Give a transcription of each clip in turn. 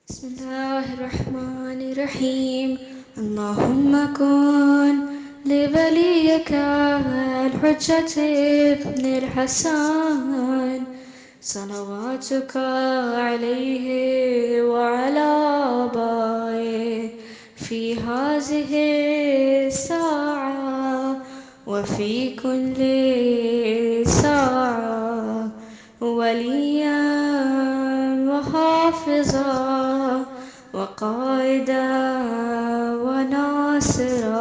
بسم الله الرحمن الرحيم. اللهم كن لوليك الحجة ابن الحسن صلواتك عليه وعلى آبائه في هذه الساعة وفي كل ساعة وليا وحافظا وقائدا وناصرا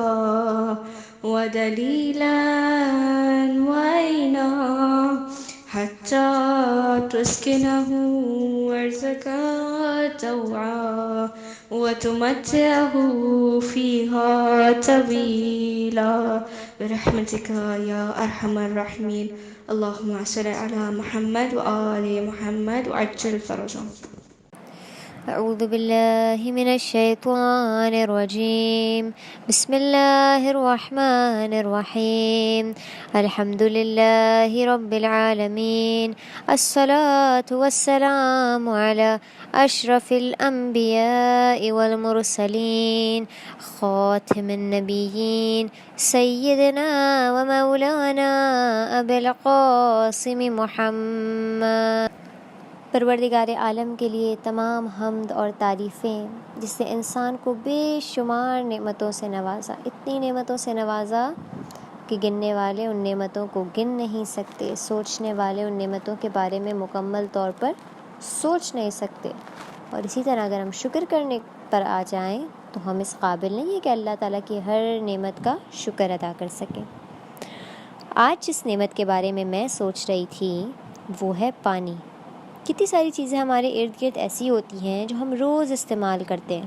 ودليلا وعينا حتى تسكنه أرضك طوعا وتمتعه فيها طويلا برحمتك يا أرحم الراحمين. اللهم صل على محمد وآل محمد وعجل فرجهم. أعوذ بالله من الشيطان الرجيم. بسم الله الرحمن الرحيم. الحمد لله رب العالمين. الصلاة والسلام على أشرف الأنبياء والمرسلين خاتم النبيين سيدنا ومولانا أبي القاسم محمد. پروردگار عالم کے لیے تمام حمد اور تعریفیں جس نے انسان کو بے شمار نعمتوں سے نوازا، اتنی نعمتوں سے نوازا کہ گننے والے ان نعمتوں کو گن نہیں سکتے، سوچنے والے ان نعمتوں کے بارے میں مکمل طور پر سوچ نہیں سکتے۔ اور اسی طرح اگر ہم شکر کرنے پر آ جائیں تو ہم اس قابل نہیں ہیں کہ اللہ تعالیٰ کی ہر نعمت کا شکر ادا کر سکیں۔ آج جس نعمت کے بارے میں سوچ رہی تھی وہ ہے پانی۔ کتنی ساری چیزیں ہمارے ارد گرد ایسی ہوتی ہیں جو ہم روز استعمال کرتے ہیں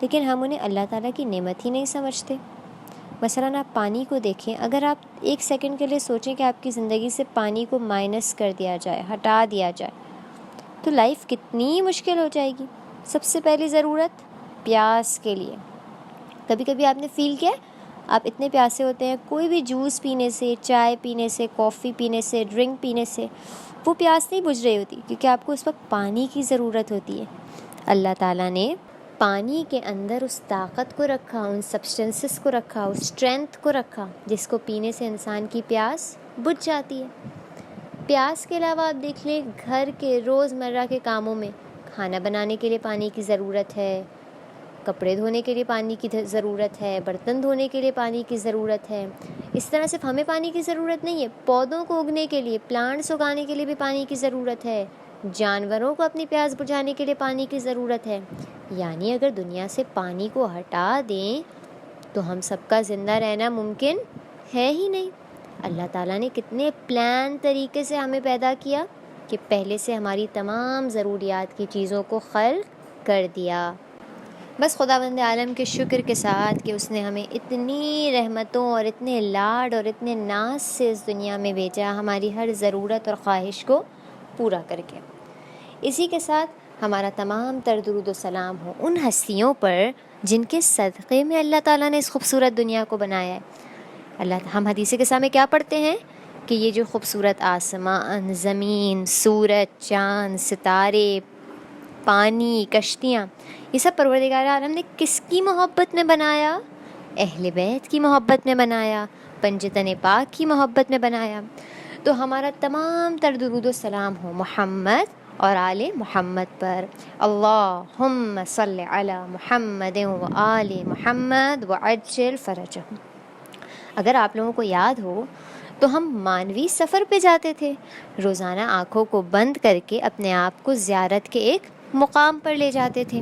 لیکن ہم انہیں اللہ تعالیٰ کی نعمت ہی نہیں سمجھتے۔ مثلاً آپ پانی کو دیکھیں، اگر آپ ایک سیکنڈ کے لیے سوچیں کہ آپ کی زندگی سے پانی کو مائنس کر دیا جائے، ہٹا دیا جائے تو لائف کتنی مشکل ہو جائے گی۔ سب سے پہلی ضرورت پیاس کے لیے۔ کبھی کبھی آپ نے فیل کیا آپ اتنے پیاسے ہوتے ہیں، کوئی بھی جوس پینے سے، چائے پینے سے، کافی پینے سے، ڈرنک پینے سے وہ پیاس نہیں بجھ رہی ہوتی کیونکہ آپ کو اس وقت پانی کی ضرورت ہوتی ہے۔ اللہ تعالیٰ نے پانی کے اندر اس طاقت کو رکھا، ان سبسٹنسز کو رکھا، اس اسٹرینتھ کو رکھا جس کو پینے سے انسان کی پیاس بجھ جاتی ہے۔ پیاس کے علاوہ آپ دیکھ لیں گھر کے روزمرہ کے کاموں میں کھانا بنانے کے لیے پانی کی ضرورت ہے، کپڑے دھونے کے لیے پانی کی ضرورت ہے، برتن دھونے کے لیے پانی کی ضرورت ہے۔ اس طرح صرف ہمیں پانی کی ضرورت نہیں ہے، پودوں کو اگنے کے لیے، پلانٹس اگانے کے لیے بھی پانی کی ضرورت ہے، جانوروں کو اپنی پیاس بجھانے کے لیے پانی کی ضرورت ہے۔ یعنی اگر دنیا سے پانی کو ہٹا دیں تو ہم سب کا زندہ رہنا ممکن ہے ہی نہیں۔ اللہ تعالیٰ نے کتنے پلان طریقے سے ہمیں پیدا کیا کہ پہلے سے ہماری تمام ضروریات کی چیزوں کو خلق کر دیا۔ بس خداوند عالم کے شکر کے ساتھ کہ اس نے ہمیں اتنی رحمتوں اور اتنے لاڈ اور اتنے ناز سے اس دنیا میں بھیجا، ہماری ہر ضرورت اور خواہش کو پورا کر کے۔ اسی کے ساتھ ہمارا تمام تر درود و سلام ہو ان ہستیوں پر جن کے صدقے میں اللہ تعالیٰ نے اس خوبصورت دنیا کو بنایا ہے۔ ہم حدیث کے سامنے کیا پڑھتے ہیں کہ یہ جو خوبصورت آسمان، زمین، سورج، چاند، ستارے، پانی، کشتیاں، یہ سب پروردگار عالم نے کس کی محبت میں بنایا؟ اہل بیت کی محبت میں بنایا، پنجتن پاک کی محبت میں بنایا۔ تو ہمارا تمام تر درود و سلام ہو محمد اور آل محمد پر۔ اللہم صلی علی محمد و آل محمد وعجل فرجہم۔ اگر آپ لوگوں کو یاد ہو تو ہم مانوی سفر پہ جاتے تھے، روزانہ آنکھوں کو بند کر کے اپنے آپ کو زیارت کے ایک مقام پر لے جاتے تھے۔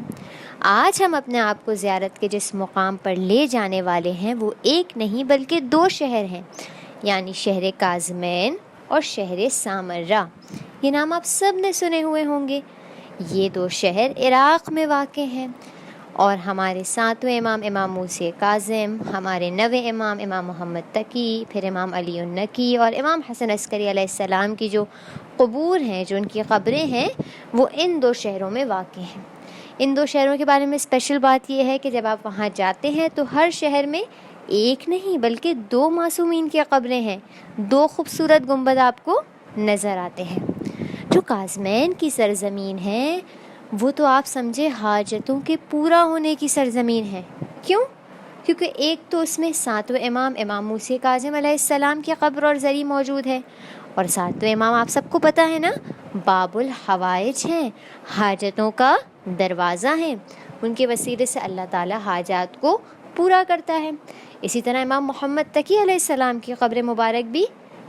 آج ہم اپنے آپ کو زیارت کے جس مقام پر لے جانے والے ہیں وہ ایک نہیں بلکہ 2 شہر ہیں، یعنی شہر کاظمین اور شہر سامرہ۔ یہ نام آپ سب نے سنے ہوئے ہوں گے۔ یہ 2 شہر عراق میں واقع ہیں، اور ہمارے 7ویں امام امام موسیٰ کاظم، ہمارے 9ویں امام امام محمد تقی، پھر امام علی النقی اور امام حسن عسکری علیہ السلام کی جو قبور ہیں، جو ان کی قبریں ہیں، وہ ان 2 شہروں میں واقع ہیں۔ ان 2 شہروں کے بارے میں اسپیشل بات یہ ہے کہ جب آپ وہاں جاتے ہیں تو ہر شہر میں ایک نہیں بلکہ 2 معصومین کی قبریں ہیں، 2 خوبصورت گنبد آپ کو نظر آتے ہیں۔ جو کاظمین کی سرزمین ہے وہ تو آپ سمجھے حاجتوں کے پورا ہونے کی سرزمین ہے. کیوں؟ کیونکہ ایک تو اس میں ساتویں امام موسیٰ کاظم علیہ السلام کی قبر اور زری موجود ہے، اور ساتویں امام آپ سب کو پتہ ہے نا، باب الحوائج ہیں، حاجتوں کا دروازہ ہیں. ان کے وسیلے سے اللہ تعالیٰ حاجات کو پورا کرتا ہے. اسی طرح امام محمد تقی علیہ السلام کی قبر مبارک بھی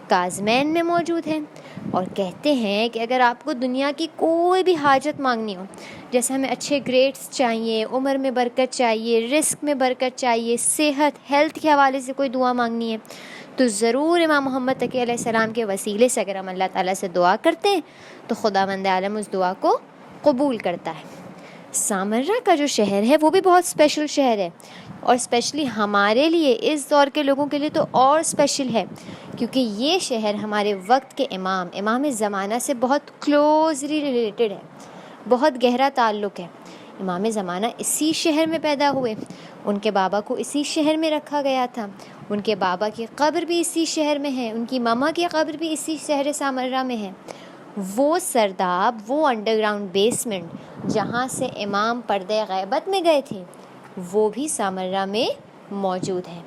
کاظمین میں موجود ہے. اور کہتے ہیں کہ اگر آپ کو دنیا کی کوئی بھی حاجت مانگنی ہو، جیسے ہمیں اچھے گریڈز چاہیے، عمر میں برکت چاہیے، رزق میں برکت چاہیے، صحت ہیلتھ کے حوالے سے کوئی دعا مانگنی ہے، تو ضرور امام محمد تقی علیہ السلام کے وسیلے سے اگر ہم اللہ تعالیٰ سے دعا کرتے ہیں تو خداوند عالم اس دعا کو قبول کرتا ہے. سامرہ کا جو شہر ہے وہ بھی بہت اسپیشل شہر ہے، اور اسپیشلی ہمارے لیے، اس دور کے لوگوں کے لیے تو اور اسپیشل ہے، کیونکہ یہ شہر ہمارے وقت کے امام زمانہ سے بہت کلوزلی ریلیٹڈ ہے، بہت گہرا تعلق ہے. امام زمانہ اسی شہر میں پیدا ہوئے، ان کے بابا کو اسی شہر میں رکھا گیا تھا، ان کے بابا کی قبر بھی اسی شہر میں ہے، ان کی ماما کی قبر بھی اسی شہر سامرہ میں ہے. وہ سرداب، وہ انڈر گراؤنڈ بیسمنٹ جہاں سے امام پردہ غیبت میں گئے تھے، وہ بھی سامرہ میں موجود ہے.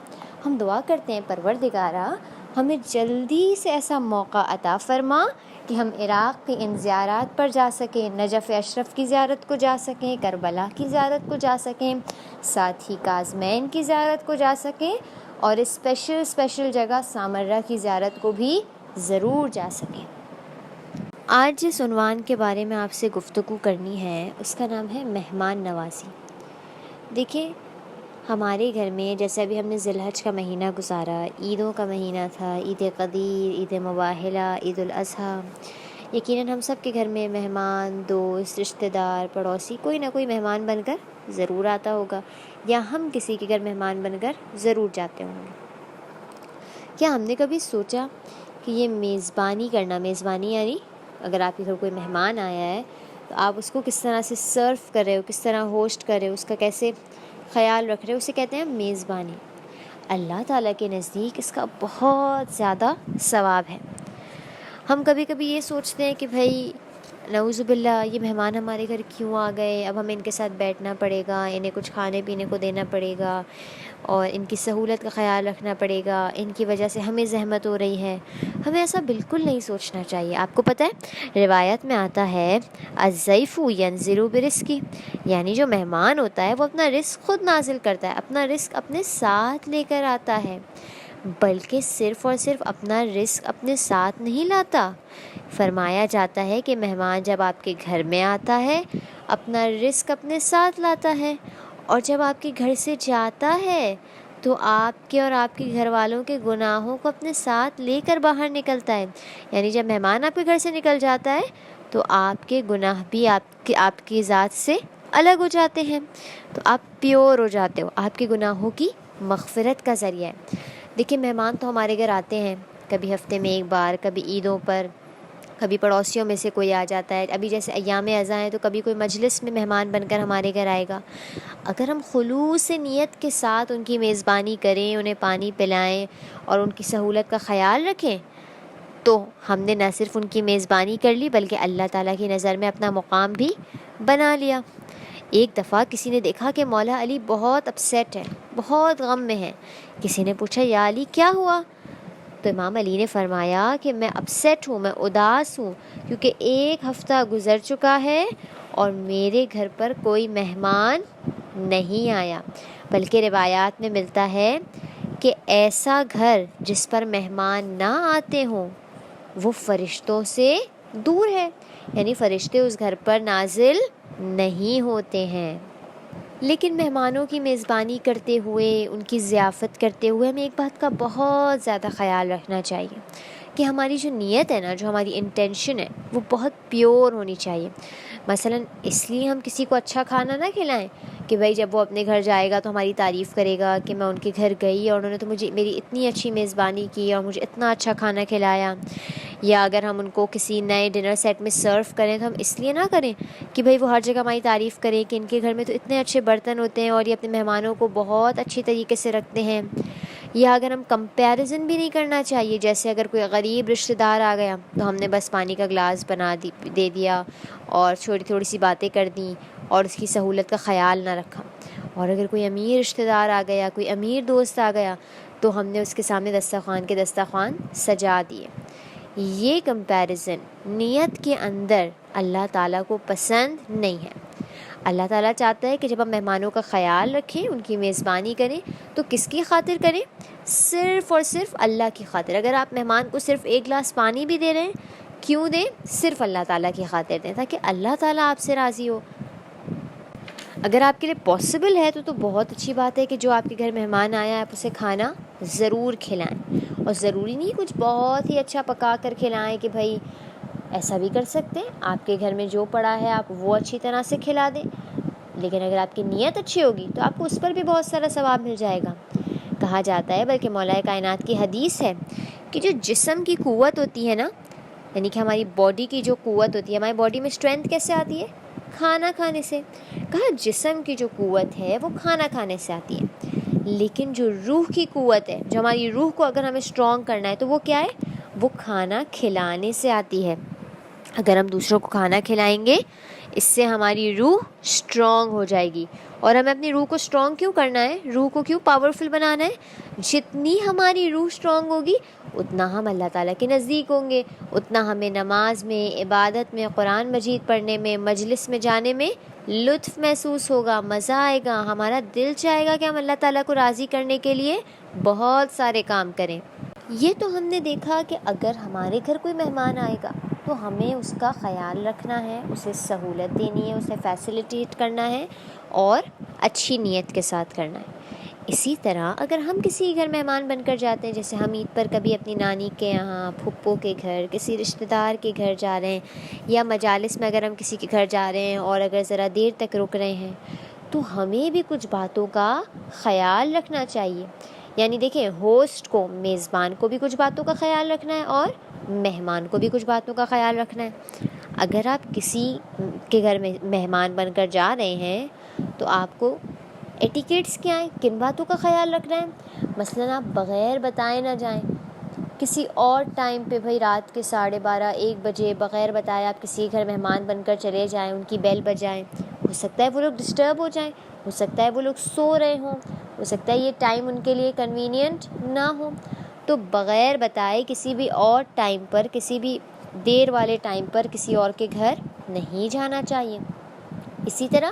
ہم دعا کرتے ہیں پروردگارا ہمیں جلدی سے ایسا موقع عطا فرما کہ ہم عراق کی ان زیارات پر جا سکیں، نجف اشرف کی زیارت کو جا سکیں، کربلا کی زیارت کو جا سکیں، ساتھ ہی کاظمین کی زیارت کو جا سکیں، اور اسپیشل جگہ سامرہ کی زیارت کو بھی ضرور جا سکیں. آج جس عنوان کے بارے میں آپ سے گفتگو کرنی ہے اس کا نام ہے مہمان نوازی. دیکھیں، ہمارے گھر میں جیسے ابھی ہم نے ذی الحج کا مہینہ گزارا، عیدوں کا مہینہ تھا، عید قدیر، عید مباہلہ، عید الاضحیٰ. یقیناً ہم سب کے گھر میں مہمان، دوست، رشتہ دار، پڑوسی کوئی نہ کوئی مہمان بن کر ضرور آتا ہوگا، یا ہم کسی کے گھر مہمان بن کر ضرور جاتے ہوں گے. کیا ہم نے کبھی سوچا کہ یہ میزبانی کرنا، میزبانی یعنی اگر آپ کے گھر کوئی مہمان آیا ہے تو آپ اس کو کس طرح سے سرو کر رہے ہو، کس طرح ہوسٹ کر رہے ہو، اس کا کیسے خیال رکھ رہے ہو، اسے کہتے ہیں میزبانی. اللہ تعالیٰ کے نزدیک اس کا بہت زیادہ ثواب ہے. ہم کبھی کبھی یہ سوچتے ہیں کہ بھائی نعوذ باللہ یہ مہمان ہمارے گھر کیوں آ گئے، اب ہمیں ان کے ساتھ بیٹھنا پڑے گا، انہیں کچھ کھانے پینے کو دینا پڑے گا، اور ان کی سہولت کا خیال رکھنا پڑے گا، ان کی وجہ سے ہمیں زحمت ہو رہی ہے. ہمیں ایسا بالکل نہیں سوچنا چاہیے. آپ کو پتہ ہے روایت میں آتا ہے الضیف ینزل برزقہ، یعنی جو مہمان ہوتا ہے وہ اپنا رزق خود نازل کرتا ہے، اپنا رزق اپنے ساتھ لے کر آتا ہے. بلکہ صرف اور صرف اپنا رزق اپنے ساتھ نہیں لاتا. فرمایا جاتا ہے کہ مہمان جب آپ کے گھر میں آتا ہے اپنا رزق اپنے ساتھ لاتا ہے، اور جب آپ کے گھر سے جاتا ہے تو آپ کے اور آپ کے گھر والوں کے گناہوں کو اپنے ساتھ لے کر باہر نکلتا ہے. یعنی جب مہمان آپ کے گھر سے نکل جاتا ہے تو آپ کے گناہ بھی آپ کی ذات سے الگ ہو جاتے ہیں، تو آپ پیور ہو جاتے ہو، آپ کے گناہوں کی مغفرت کا ذریعہ ہے. دیکھیں، مہمان تو ہمارے گھر آتے ہیں، کبھی ہفتے میں ایک بار، کبھی عیدوں پر، کبھی پڑوسیوں میں سے کوئی آ جاتا ہے. ابھی جیسے ایام اضحیٰ ہیں تو کبھی کوئی مجلس میں مہمان بن کر ہمارے گھر آئے گا. اگر ہم خلوص نیت کے ساتھ ان کی میزبانی کریں، انہیں پانی پلائیں اور ان کی سہولت کا خیال رکھیں، تو ہم نے نہ صرف ان کی میزبانی کر لی بلکہ اللہ تعالیٰ کی نظر میں اپنا مقام بھی بنا لیا. ایک دفعہ کسی نے دیکھا کہ مولا علی بہت اپسیٹ ہے، بہت غم میں ہے. کسی نے پوچھا یا علی کیا ہوا؟ تو امام علی نے فرمایا کہ میں اپسیٹ ہوں، میں اداس ہوں، کیونکہ ایک ہفتہ گزر چکا ہے اور میرے گھر پر کوئی مہمان نہیں آیا. بلکہ روایات میں ملتا ہے کہ ایسا گھر جس پر مہمان نہ آتے ہوں وہ فرشتوں سے دور ہے، یعنی فرشتے اس گھر پر نازل نہیں ہوتے ہیں. لیکن مہمانوں کی میزبانی کرتے ہوئے، ان کی ضیافت کرتے ہوئے ہمیں ایک بات کا بہت زیادہ خیال رکھنا چاہیے کہ ہماری جو نیت ہے نا، جو ہماری انٹینشن ہے وہ بہت پیور ہونی چاہیے. مثلا اس لیے ہم کسی کو اچھا کھانا نہ کھلائیں کہ بھائی جب وہ اپنے گھر جائے گا تو ہماری تعریف کرے گا کہ میں ان کے گھر گئی اور انہوں نے تو مجھے میری اتنی اچھی میزبانی کی اور مجھے اتنا اچھا کھانا کھلایا. یا اگر ہم ان کو کسی نئے ڈنر سیٹ میں سرو کریں تو ہم اس لیے نہ کریں کہ بھائی وہ ہر جگہ ہماری تعریف کریں کہ ان کے گھر میں تو اتنے اچھے برتن ہوتے ہیں اور یہ اپنے مہمانوں کو بہت اچھی طریقے سے رکھتے ہیں. یا اگر ہم کمپیریزن بھی نہیں کرنا چاہیے، جیسے اگر کوئی غریب رشتہ دار آ گیا تو ہم نے بس پانی کا گلاس دے دیا اور تھوڑی سی باتیں کر دیں اور اس کی سہولت کا خیال نہ رکھا. اور اگر کوئی امیر رشتہ دار آ گیا، کوئی امیر دوست آ گیا تو ہم نے اس کے سامنے دسترخوان سجا دیے. یہ کمپیریزن نیت کے اندر اللہ تعالیٰ کو پسند نہیں ہے. اللہ تعالیٰ چاہتا ہے کہ جب ہم مہمانوں کا خیال رکھیں، ان کی میزبانی کریں تو کس کی خاطر کریں؟ صرف اور صرف اللہ کی خاطر. اگر آپ مہمان کو صرف ایک گلاس پانی بھی دے رہے ہیں، کیوں دیں؟ صرف اللہ تعالیٰ کی خاطر دیں، تاکہ اللہ تعالیٰ آپ سے راضی ہو. اگر آپ کے لیے پاسبل ہے تو بہت اچھی بات ہے کہ جو آپ کے گھر مہمان آیا آپ اسے کھانا ضرور کھلائیں. اور ضروری نہیں کچھ بہت ہی اچھا پکا کر کھلائیں، کہ بھائی ایسا بھی کر سکتے ہیں آپ کے گھر میں جو پڑا ہے آپ وہ اچھی طرح سے کھلا دیں. لیکن اگر آپ کی نیت اچھی ہوگی تو آپ کو اس پر بھی بہت سارا ثواب مل جائے گا. کہا جاتا ہے، بلکہ مولا کائنات کی حدیث ہے، کہ جو جسم کی قوت ہوتی ہے نا، یعنی کہ ہماری باڈی کی جو قوت ہوتی ہے، ہماری باڈی میں اسٹرینتھ کیسے آتی ہے؟ کھانا کھانے سے. کہا جسم کی جو قوت ہے وہ کھانا کھانے سے آتی ہے، لیکن جو روح کی قوت ہے، جو ہماری روح کو اگر ہمیں اسٹرانگ کرنا ہے تو وہ کیا ہے؟ وہ کھانا کھلانے سے آتی ہے. اگر ہم دوسروں کو کھانا کھلائیں گے اس سے ہماری روح اسٹرانگ ہو جائے گی. اور ہمیں اپنی روح کو اسٹرانگ کیوں کرنا ہے؟ روح کو کیوں پاورفل بنانا ہے؟ جتنی ہماری روح اسٹرانگ ہوگی اتنا ہم اللہ تعالیٰ کے نزدیک ہوں گے، اتنا ہمیں نماز میں، عبادت میں، قرآن مجید پڑھنے میں، مجلس میں جانے میں لطف محسوس ہوگا، مزہ آئے گا، ہمارا دل چاہے گا کہ ہم اللہ تعالیٰ کو راضی کرنے کے لیے بہت سارے کام کریں. یہ تو ہم نے دیکھا کہ اگر ہمارے گھر کوئی مہمان آئے گا تو ہمیں اس کا خیال رکھنا ہے، اسے سہولت دینی ہے، اسے فیسیلیٹیٹ کرنا ہے اور اچھی نیت کے ساتھ کرنا ہے. اسی طرح اگر ہم کسی گھر مہمان بن کر جاتے ہیں، جیسے ہم عید پر کبھی اپنی نانی کے یہاں، پھپھو کے گھر، کسی رشتہ دار کے گھر جا رہے ہیں، یا مجالس میں اگر ہم کسی کے گھر جا رہے ہیں اور اگر ذرا دیر تک رک رہے ہیں تو ہمیں بھی کچھ باتوں کا خیال رکھنا چاہیے. یعنی دیکھیں، ہوسٹ کو، میزبان کو بھی کچھ باتوں کا خیال رکھنا ہے اور مہمان کو بھی کچھ باتوں کا خیال رکھنا ہے. اگر آپ کسی کے گھر میں مہمان بن کر جا رہے ہیں تو آپ کو ایٹیکیٹس کیا ہیں، کن باتوں کا خیال رکھنا ہے؟ مثلاً آپ بغیر بتائے نہ جائیں. کسی اور ٹائم پہ، بھائی رات کے 12:30 1 بجے بغیر بتائے آپ کسی گھر مہمان بن کر چلے جائیں، ان کی بیل بجائیں. ہو سکتا ہے وہ لوگ ڈسٹرب ہو جائیں، ہو سکتا ہے وہ لوگ سو رہے ہوں، ہو سکتا ہے یہ ٹائم ان کے لیے کنوینئنٹ نہ ہو. تو بغیر بتائے کسی بھی اور ٹائم پر، کسی بھی دیر والے ٹائم پر کسی اور کے گھر نہیں جانا چاہیے. اسی طرح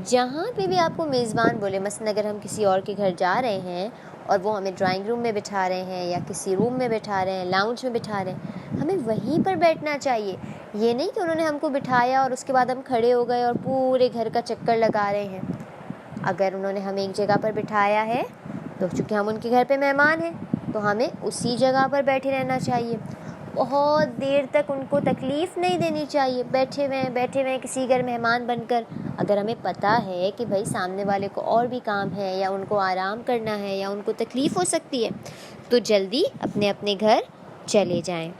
جہاں پہ بھی آپ کو میزبان بولے، مثلا اگر ہم کسی اور کے گھر جا رہے ہیں اور وہ ہمیں ڈرائنگ روم میں بٹھا رہے ہیں یا کسی روم میں بٹھا رہے ہیں، لاؤنج میں بٹھا رہے ہیں، ہمیں وہیں پر بیٹھنا چاہیے. یہ نہیں کہ انہوں نے ہم کو بٹھایا اور اس کے بعد ہم کھڑے ہو گئے اور پورے گھر کا چکر لگا رہے ہیں. اگر انہوں نے ہمیں ایک جگہ پر بٹھایا ہے تو چونکہ ہم ان کے گھر پہ مہمان ہیں تو ہمیں اسی جگہ پر بیٹھے رہنا چاہیے. بہت دیر تک ان کو تکلیف نہیں دینی چاہیے بیٹھے ہوئے کسی گھر مہمان بن کر. اگر ہمیں پتہ ہے کہ بھائی سامنے والے کو اور بھی کام ہے یا ان کو آرام کرنا ہے یا ان کو تکلیف ہو سکتی ہے تو جلدی اپنے اپنے گھر چلے جائیں.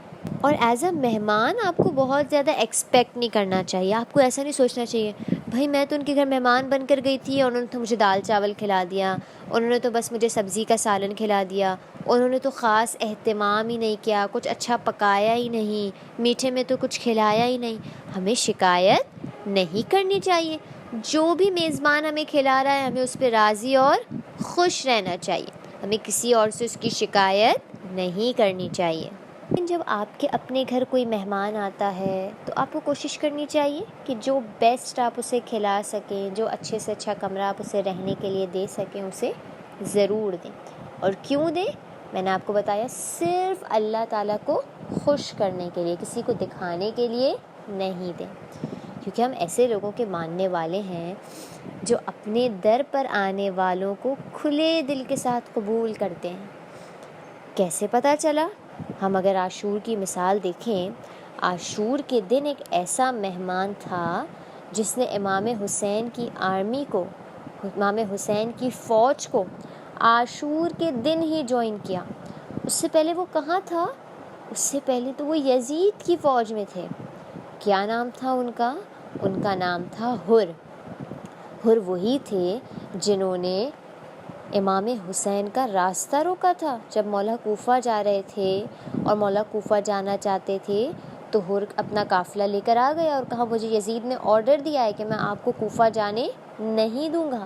اور ایز اے مہمان آپ کو بہت زیادہ ایکسپیکٹ نہیں کرنا چاہیے. آپ کو ایسا نہیں سوچنا چاہیے بھائی میں تو ان کے گھر مہمان بن کر گئی تھی اور انہوں نے تو مجھے دال چاول کھلا دیا، انہوں نے تو بس مجھے سبزی کا سالن کھلا دیا، انہوں نے تو خاص اہتمام ہی نہیں کیا، کچھ اچھا پکایا ہی نہیں، میٹھے میں تو کچھ کھلایا ہی نہیں. ہمیں شکایت نہیں کرنی چاہیے. جو بھی میزبان ہمیں کھلا رہا ہے ہمیں اس پہ راضی اور خوش رہنا چاہیے. ہمیں کسی اور سے اس کی شکایت نہیں کرنی چاہیے. لیکن جب آپ کے اپنے گھر کوئی مہمان آتا ہے تو آپ کو کوشش کرنی چاہیے کہ جو بیسٹ آپ اسے کھلا سکیں، جو اچھے سے اچھا کمرہ آپ اسے رہنے کے لیے دے سکیں، اسے ضرور دیں. اور کیوں دیں؟ میں نے آپ کو بتایا، صرف اللہ تعالیٰ کو خوش کرنے کے لیے، کسی کو دکھانے کے لیے نہیں دیں. کیونکہ ہم ایسے لوگوں کے ماننے والے ہیں جو اپنے در پر آنے والوں کو کھلے دل کے ساتھ قبول کرتے ہیں. کیسے پتہ چلا؟ ہم اگر عاشور کی مثال دیکھیں، عاشور کے دن ایک ایسا مہمان تھا جس نے امام حسین کی آرمی کو، امام حسین کی فوج کو عاشور کے دن ہی جوائن کیا. اس سے پہلے وہ کہاں تھا؟ اس سے پہلے تو وہ یزید کی فوج میں تھے. کیا نام تھا ان کا؟ ان کا نام تھا حر. حر وہی تھے جنہوں نے امام حسین کا راستہ روکا تھا جب مولا کوفہ جا رہے تھے اور مولا کوفہ جانا چاہتے تھے تو ہر اپنا قافلہ لے کر آ گیا اور کہا مجھے یزید نے آرڈر دیا ہے کہ میں آپ کو کوفہ جانے نہیں دوں گا۔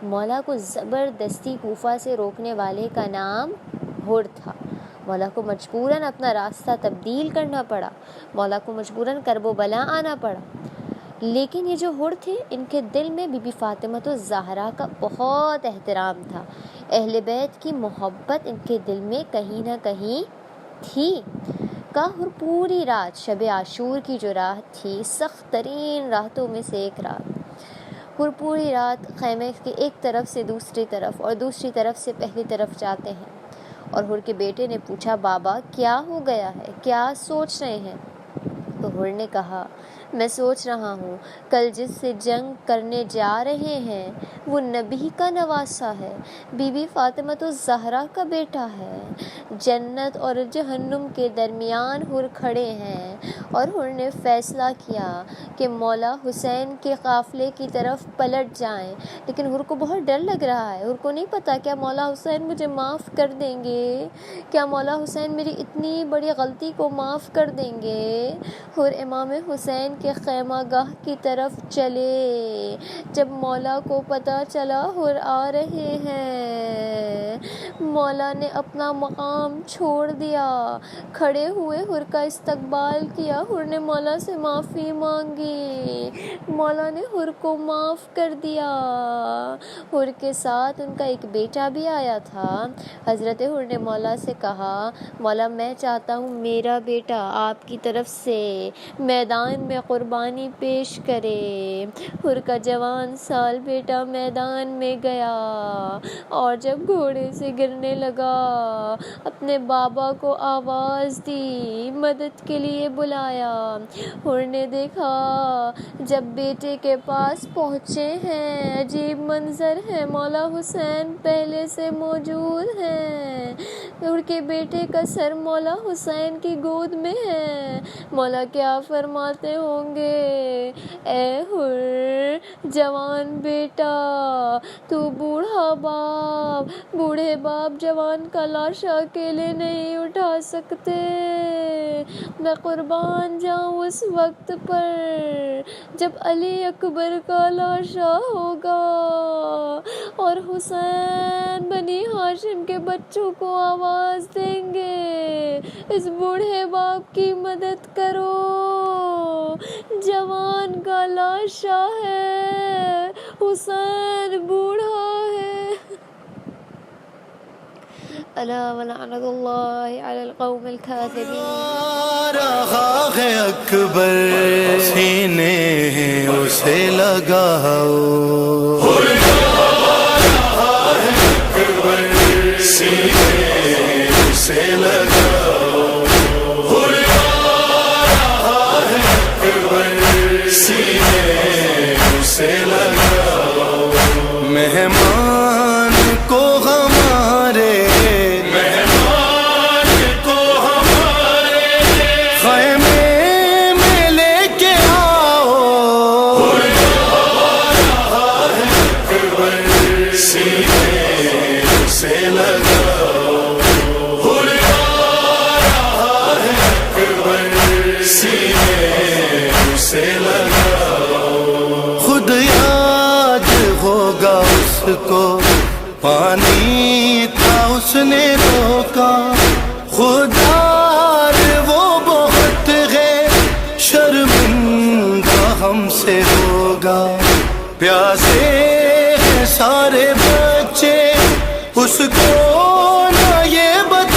مولا کو زبردستی کوفہ سے روکنے والے کا نام ہر تھا۔ مولا کو مجبوراً اپنا راستہ تبدیل کرنا پڑا، مولا کو مجبوراً کرب و بلا آنا پڑا، لیکن یہ جو ہر تھے ان کے دل میں بی بی فاطمۃ الزہرا کا بہت احترام تھا، اہل بیت کی محبت ان کے دل میں کہیں نہ کہیں تھی۔ ہر پوری رات، شب عاشور کی جو رات تھی سخت ترین راتوں میں سے ایک رات، ہر پوری رات خیمے کے ایک طرف سے دوسری طرف اور دوسری طرف سے پہلی طرف جاتے ہیں۔ اور ہر کے بیٹے نے پوچھا بابا کیا ہو گیا ہے، کیا سوچ رہے ہیں؟ تو ہر نے کہا میں سوچ رہا ہوں کل جس سے جنگ کرنے جا رہے ہیں وہ نبی کا نواسہ ہے، بی بی فاطمۃ الزہرا کا بیٹا ہے، جنت اور جہنم کے درمیان ہر کھڑے ہیں۔ اور ہر نے فیصلہ کیا کہ مولا حسین کے قافلے کی طرف پلٹ جائیں، لیکن ہر کو بہت ڈر لگ رہا ہے، ہر کو نہیں پتا کیا مولا حسین مجھے معاف کر دیں گے، کیا مولا حسین میری اتنی بڑی غلطی کو معاف کر دیں گے۔ ہر امام حسین کے خیمہ گاہ کی طرف چلے، جب مولا کو پتہ چلا ہر آ رہے ہیں، مولا نے اپنا مقام چھوڑ دیا، کھڑے ہوئے ہر کا استقبال کیا، ہر نے مولا سے معافی مانگی، مولا نے ہر کو معاف کر دیا۔ ہر کے ساتھ ان کا ایک بیٹا بھی آیا تھا۔ حضرت ہر نے مولا سے کہا مولا میں چاہتا ہوں میرا بیٹا آپ کی طرف سے میدان میں قربانی پیش کرے۔ ہر کا جوان سال بیٹا میدان میں گیا اور جب گھوڑے سے گرنے لگا اپنے بابا کو آواز دی، مدد کے لیے بلایا۔ ہر نے دیکھا جب بیٹے کے پاس پہنچے ہیں عجیب منظر ہے، مولا حسین پہلے سے موجود ہیں، ہر کے بیٹے کا سر مولا حسین کی گود میں ہے۔ مولا کیا فرماتے ہوں گے، اے ہر جوان بیٹا، تو بوڑھا باپ، بوڑھے باپ جوان کا لاشا اکیلے نہیں اٹھا سکتے، میں قربان جاؤں اس وقت پر جب علی اکبر کا لاشا ہوگا اور حسین بنی ہاشم کے بچوں کو آواز دیں گے اس بوڑھے باپ کی مدد کرو، جوان کا لاشا ہے، حسین بوڑھا ہے۔ الا ولعنت اللہ علی القوم الکاذبین۔ رہا ہے اکبر سینے اسے لگاؤ، رہا ہے اکبر سینے اسے لگاؤ، رہا ہے اکبر سینے اسے لگاؤ، مہمان کو ہمارے خود یاد ہوگا اس کو پانی تھا اس نے روکا، خدا وہ بہت ہے شرمندہ ہم سے ہوگا، پیاسے ہیں سارے بچے اس کو نہ یہ بتا